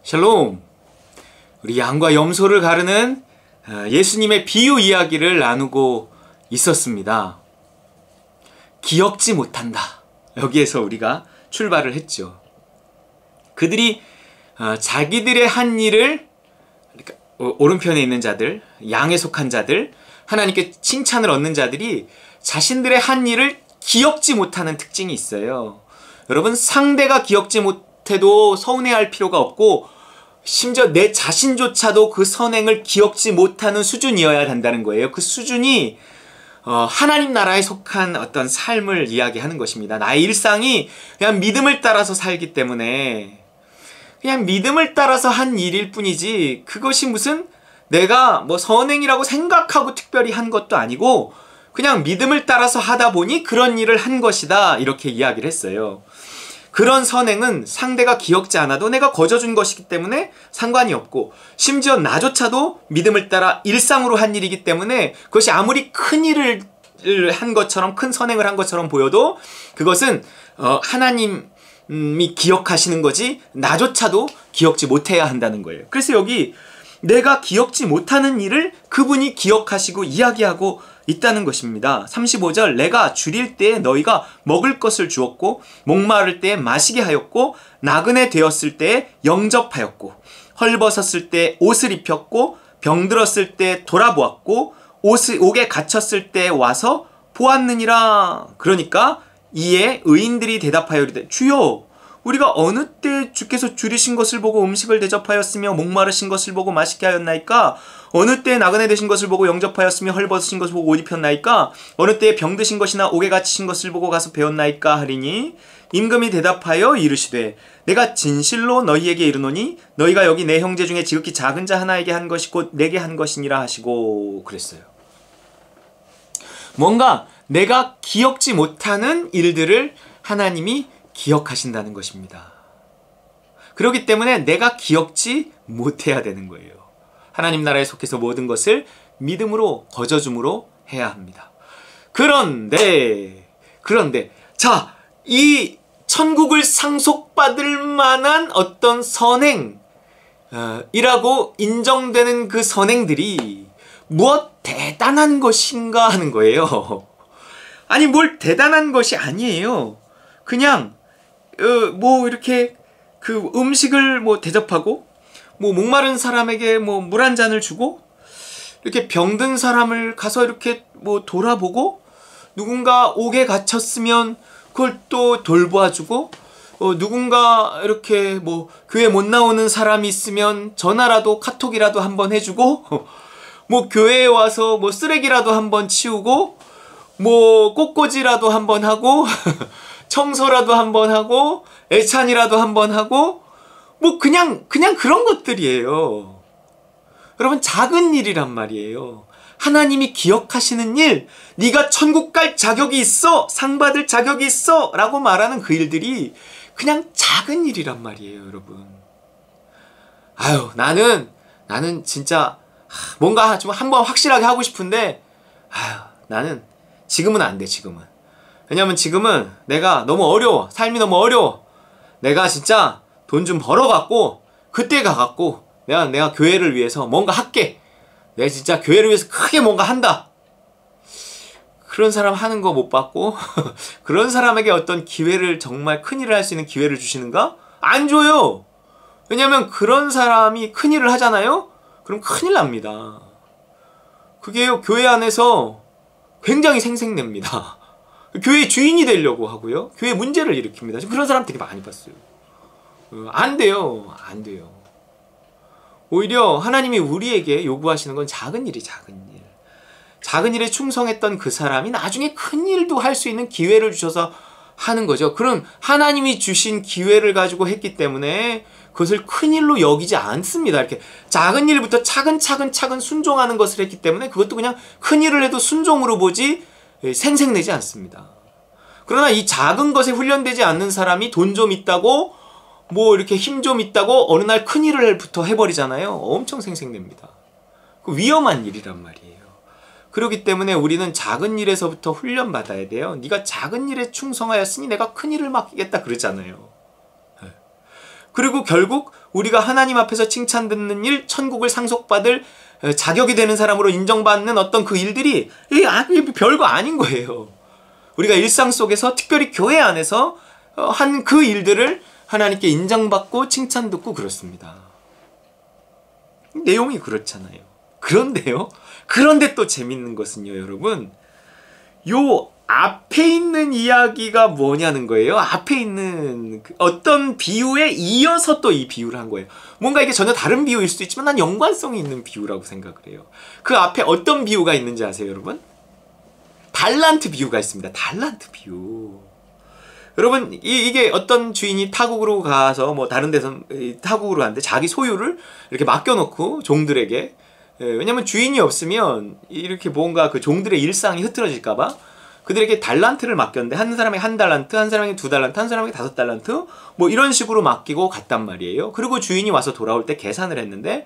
샬롬! 우리 양과 염소를 가르는 예수님의 비유 이야기를 나누고 있었습니다. 기억지 못한다. 여기에서 우리가 출발을 했죠. 그들이 자기들의 한 일을, 그러니까 오른편에 있는 자들, 양에 속한 자들, 하나님께 칭찬을 얻는 자들이 자신들의 한 일을 기억지 못하는 특징이 있어요. 여러분, 상대가 기억지 못해도 서운해할 필요가 없고 심지어 내 자신조차도 그 선행을 기억지 못하는 수준이어야 한다는 거예요. 그 수준이 하나님 나라에 속한 어떤 삶을 이야기하는 것입니다. 나의 일상이 그냥 믿음을 따라서 살기 때문에 그냥 믿음을 따라서 한 일일 뿐이지, 그것이 무슨 내가 뭐 선행이라고 생각하고 특별히 한 것도 아니고 그냥 믿음을 따라서 하다 보니 그런 일을 한 것이다, 이렇게 이야기를 했어요. 그런 선행은 상대가 기억지 않아도 내가 거저준 것이기 때문에 상관이 없고, 심지어 나조차도 믿음을 따라 일상으로 한 일이기 때문에 그것이 아무리 큰 일을 한 것처럼, 큰 선행을 한 것처럼 보여도 그것은 하나님이 기억하시는 거지 나조차도 기억지 못해야 한다는 거예요. 그래서 여기 내가 기억지 못하는 일을 그분이 기억하시고 이야기하고 있다는 것입니다. 35절, 내가 줄일 때에 너희가 먹을 것을 주었고 목마를 때에 마시게 하였고 나그네 되었을 때에 영접하였고 헐벗었을 때 옷을 입혔고 병들었을 때 돌아보았고 옥에 갇혔을 때 와서 보았느니라. 그러니까 이에 의인들이 대답하여 이르되 주여, 우리가 어느 때 주께서 줄이신 것을 보고 음식을 대접하였으며 목마르신 것을 보고 마시게 하였나이까? 어느 때 나그네 되신 것을 보고 영접하였으며 헐벗으신 것을 보고 옷 입혔나이까? 어느 때 병드신 것이나 옥에 갇히신 것을 보고 가서 배웠나이까? 하리니 임금이 대답하여 이르시되 내가 진실로 너희에게 이르노니 너희가 여기 내 형제 중에 지극히 작은 자 하나에게 한 것이 곧 내게 한 것이니라 하시고 그랬어요. 뭔가 내가 기억지 못하는 일들을 하나님이 기억하신다는 것입니다. 그렇기 때문에 내가 기억지 못해야 되는 거예요. 하나님 나라에 속해서 모든 것을 믿음으로 거저줌으로 해야 합니다. 그런데 자, 이 천국을 상속받을 만한 어떤 선행이라고 인정되는 그 선행들이 무엇 대단한 것인가 하는 거예요. 아니, 뭘 대단한 것이 아니에요. 그냥 뭐 이렇게 그 음식을 뭐 대접하고 뭐 목마른 사람에게 뭐 물 한 잔을 주고 이렇게 병든 사람을 가서 이렇게 뭐 돌아보고 누군가 옥에 갇혔으면 그걸 또 돌보아주고 누군가 이렇게 뭐 교회 못 나오는 사람이 있으면 전화라도 카톡이라도 한번 해주고 뭐 교회에 와서 뭐 쓰레기라도 한번 치우고 뭐 꽃꽂이라도 한번 하고 청소라도 한번 하고 애찬이라도 한번 하고 뭐 그냥 그런 것들이에요. 여러분, 작은 일이란 말이에요. 하나님이 기억하시는 일, 네가 천국 갈 자격이 있어, 상 받을 자격이 있어 라고 말하는 그 일들이 그냥 작은 일이란 말이에요, 여러분. 아유, 나는 진짜 뭔가 좀 한번 확실하게 하고 싶은데 나는 지금은 안 돼. 지금은. 왜냐면 지금은 내가 너무 어려워. 삶이 너무 어려워. 내가 진짜 돈 좀 벌어갖고 그때 가갖고 내가 교회를 위해서 뭔가 할게. 내가 진짜 교회를 위해서 크게 뭔가 한다. 그런 사람 하는 거 못 봤고 그런 사람에게 어떤 기회를, 정말 큰일을 할 수 있는 기회를 주시는가? 안 줘요. 왜냐면 그런 사람이 큰일을 하잖아요? 그럼 큰일 납니다. 그게요, 교회 안에서 굉장히 생색냅니다. 교회 주인이 되려고 하고요, 교회 문제를 일으킵니다. 그런 사람 되게 많이 봤어요. 안 돼요. 오히려 하나님이 우리에게 요구하시는 건 작은 일이 작은 일. 작은 일에 충성했던 그 사람이 나중에 큰 일도 할 수 있는 기회를 주셔서 하는 거죠. 그럼 하나님이 주신 기회를 가지고 했기 때문에 그것을 큰 일로 여기지 않습니다. 이렇게 작은 일부터 차근차근 순종하는 것을 했기 때문에 그것도 그냥 큰 일을 해도 순종으로 보지 생색내지 않습니다. 그러나 이 작은 것에 훈련되지 않는 사람이 돈 좀 있다고 뭐 이렇게 힘 좀 있다고 어느 날 큰 일을부터 해버리잖아요. 엄청 생색냅니다. 그 위험한 일이란 말이에요. 그렇기 때문에 우리는 작은 일에서부터 훈련받아야 돼요. 네가 작은 일에 충성하였으니 내가 큰 일을 맡기겠다 그러잖아요. 그리고 결국 우리가 하나님 앞에서 칭찬 듣는 일, 천국을 상속받을 자격이 되는 사람으로 인정받는 어떤 그 일들이 별거 아닌 거예요. 우리가 일상 속에서 특별히 교회 안에서 한 그 일들을 하나님께 인정받고 칭찬 듣고 그렇습니다. 내용이 그렇잖아요. 그런데 또 재밌는 것은요, 여러분. 요 앞에 있는 이야기가 뭐냐는 거예요. 앞에 있는 어떤 비유에 이어서 또 이 비유를 한 거예요. 뭔가 이게 전혀 다른 비유일 수도 있지만 난 연관성이 있는 비유라고 생각을 해요. 그 앞에 어떤 비유가 있는지 아세요, 여러분? 달란트 비유가 있습니다. 달란트 비유. 여러분, 이게 어떤 주인이 타국으로 가서 뭐 다른 데서 타국으로 가는데 자기 소유를 이렇게 맡겨놓고 종들에게, 왜냐면 주인이 없으면 이렇게 뭔가 그 종들의 일상이 흐트러질까봐 그들에게 달란트를 맡겼는데, 한 사람에게 1달란트, 한 사람에게 2달란트, 한 사람에게 5달란트 뭐 이런 식으로 맡기고 갔단 말이에요. 그리고 주인이 와서 돌아올 때 계산을 했는데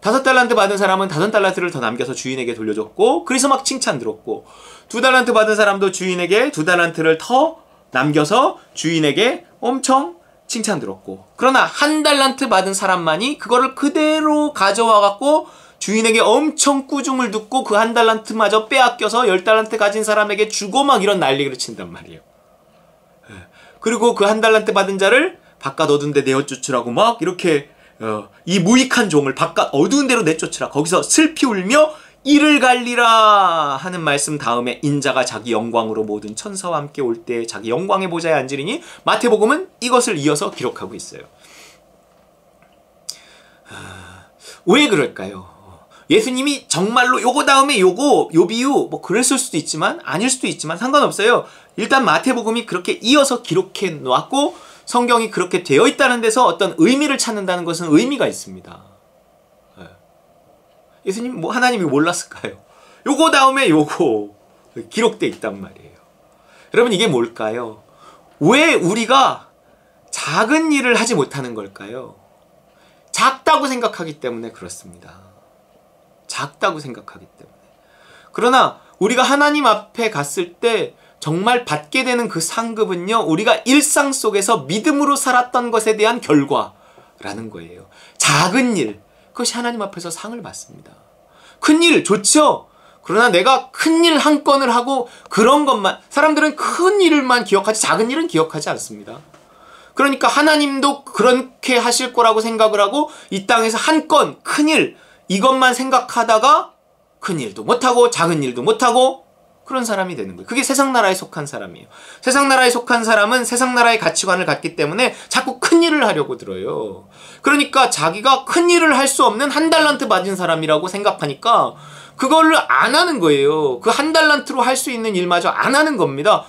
5달란트 받은 사람은 5달란트를 더 남겨서 주인에게 돌려줬고, 그래서 막 칭찬 들었고, 2달란트 받은 사람도 주인에게 2달란트를 더 남겨서 주인에게 엄청 칭찬 들었고, 그러나 1달란트 받은 사람만이 그거를 그대로 가져와 갖고 주인에게 엄청 꾸중을 듣고 그 1달란트마저 빼앗겨서 10달란트 가진 사람에게 주고 막 이런 난리를 친단 말이에요. 그리고 그 1달란트 받은 자를 바깥 어두운 데 내어쫓으라고 막 이렇게 이 무익한 종을 바깥 어두운 데로 내쫓으라, 거기서 슬피 울며 이를 갈리라 하는 말씀 다음에 인자가 자기 영광으로 모든 천사와 함께 올 때 자기 영광의 보좌에 앉으리니, 마태복음은 이것을 이어서 기록하고 있어요. 왜 그럴까요? 예수님이 정말로 요거 다음에 요 비유 뭐 그랬을 수도 있지만 아닐 수도 있지만 상관없어요. 일단 마태복음이 그렇게 이어서 기록해 놓았고 성경이 그렇게 되어 있다는 데서 어떤 의미를 찾는다는 것은 의미가 있습니다. 예수님 뭐 하나님이 몰랐을까요? 요거 다음에 요거 기록돼 있단 말이에요. 여러분, 이게 뭘까요? 왜 우리가 작은 일을 하지 못하는 걸까요? 작다고 생각하기 때문에 그렇습니다. 작다고 생각하기 때문에. 그러나 우리가 하나님 앞에 갔을 때 정말 받게 되는 그 상급은요, 우리가 일상 속에서 믿음으로 살았던 것에 대한 결과라는 거예요. 작은 일, 그것이 하나님 앞에서 상을 받습니다. 큰 일 좋죠? 그러나 내가 큰 일 한 건을 하고 그런 것만, 사람들은 큰 일만 기억하지 작은 일은 기억하지 않습니다. 그러니까 하나님도 그렇게 하실 거라고 생각을 하고 이 땅에서 한 건, 큰 일, 이것만 생각하다가 큰 일도 못하고 작은 일도 못하고 그런 사람이 되는 거예요. 그게 세상 나라에 속한 사람이에요. 세상 나라에 속한 사람은 세상 나라의 가치관을 갖기 때문에 자꾸 큰 일을 하려고 들어요. 그러니까 자기가 큰 일을 할 수 없는 1달란트 받은 사람이라고 생각하니까 그거를 안 하는 거예요. 그 1달란트로 할 수 있는 일마저 안 하는 겁니다.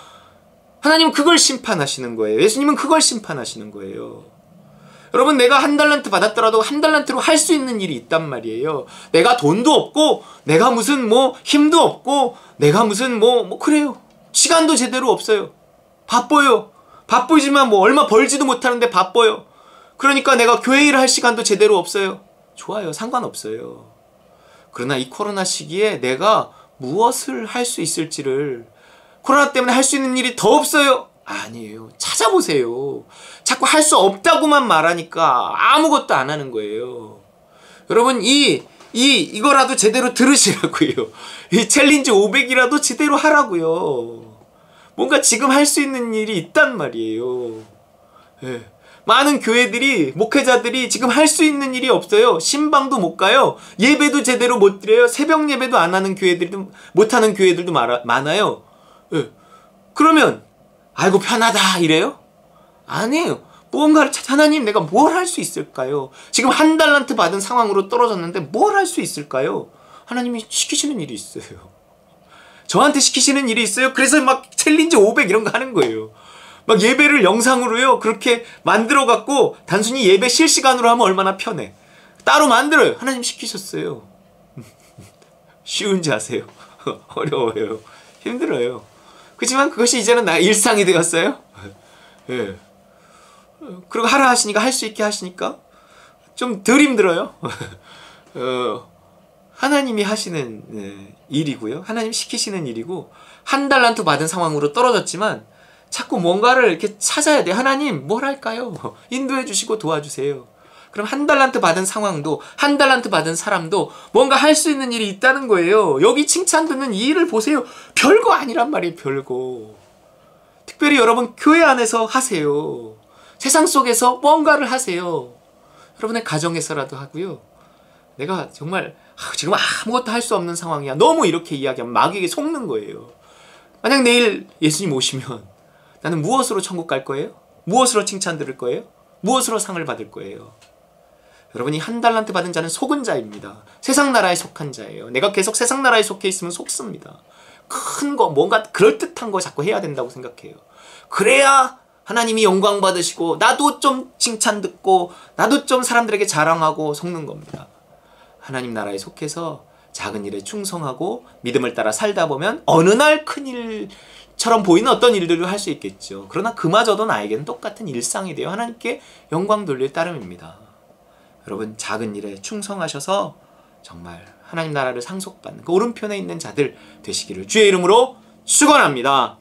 하나님은 그걸 심판하시는 거예요. 예수님은 그걸 심판하시는 거예요. 여러분, 내가 1달란트 받았더라도 1달란트로 할 수 있는 일이 있단 말이에요. 내가 돈도 없고 내가 무슨 뭐 힘도 없고 내가 무슨 뭐 그래요. 시간도 제대로 없어요. 바빠요. 바쁘지만 뭐 얼마 벌지도 못하는데 바빠요. 그러니까 내가 교회 일을 할 시간도 제대로 없어요. 좋아요. 상관없어요. 그러나 이 코로나 시기에 내가 무엇을 할 수 있을지를, 코로나 때문에 할 수 있는 일이 더 없어요. 아니에요. 찾아보세요. 자꾸 할 수 없다고만 말하니까 아무것도 안 하는 거예요. 여러분, 이거라도 제대로 들으시라고요. 이 챌린지 500이라도 제대로 하라고요. 뭔가 지금 할 수 있는 일이 있단 말이에요. 네. 많은 교회들이, 목회자들이 지금 할 수 있는 일이 없어요. 신방도 못 가요. 예배도 제대로 못 드려요. 새벽 예배도 안 하는 교회들도, 못 하는 교회들도 많아요. 네. 그러면 아이고 편하다 이래요? 아니에요. 무언가를 하나님, 내가 뭘 할 수 있을까요? 지금 1달란트 받은 상황으로 떨어졌는데 뭘 할 수 있을까요? 하나님이 시키시는 일이 있어요. 저한테 시키시는 일이 있어요. 그래서 막 챌린지 500 이런 거 하는 거예요. 막 예배를 영상으로요 그렇게 만들어 갖고 단순히 예배 실시간으로 하면 얼마나 편해. 따로 만들어요. 하나님 시키셨어요. 쉬운지 아세요? 어려워요. 힘들어요. 그렇지만 그것이 이제는 나의 일상이 되었어요. 예. 그리고 하라 하시니까, 할 수 있게 하시니까 좀 덜 힘들어요. 하나님이 하시는 일이고요. 하나님 시키시는 일이고, 1달란트 받은 상황으로 떨어졌지만 자꾸 뭔가를 이렇게 찾아야 돼. 하나님 뭘 할까요? 인도해 주시고 도와주세요. 그럼 한 달란트 받은 상황도, 한 달란트 받은 사람도 뭔가 할 수 있는 일이 있다는 거예요. 여기 칭찬 듣는 이 일을 보세요. 별거 아니란 말이에요. 별거. 특별히 여러분 교회 안에서 하세요. 세상 속에서 뭔가를 하세요. 여러분의 가정에서라도 하고요. 내가 정말 지금 아무것도 할 수 없는 상황이야. 너무 이렇게 이야기하면 마귀에게 속는 거예요. 만약 내일 예수님 오시면 나는 무엇으로 천국 갈 거예요? 무엇으로 칭찬 들을 거예요? 무엇으로 상을 받을 거예요? 여러분이 한 달란트 받은 자는 속은 자입니다. 세상 나라에 속한 자예요. 내가 계속 세상 나라에 속해 있으면 속습니다. 큰 거, 뭔가 그럴듯한 거 자꾸 해야 된다고 생각해요. 그래야 하나님이 영광 받으시고 나도 좀 칭찬 듣고 나도 좀 사람들에게 자랑하고 속는 겁니다. 하나님 나라에 속해서 작은 일에 충성하고 믿음을 따라 살다 보면 어느 날 큰 일처럼 보이는 어떤 일들을 할 수 있겠죠. 그러나 그마저도 나에게는 똑같은 일상이 되어 하나님께 영광 돌릴 따름입니다. 여러분 작은 일에 충성하셔서 정말 하나님 나라를 상속받는 그 오른편에 있는 자들 되시기를 주의 이름으로 축원합니다.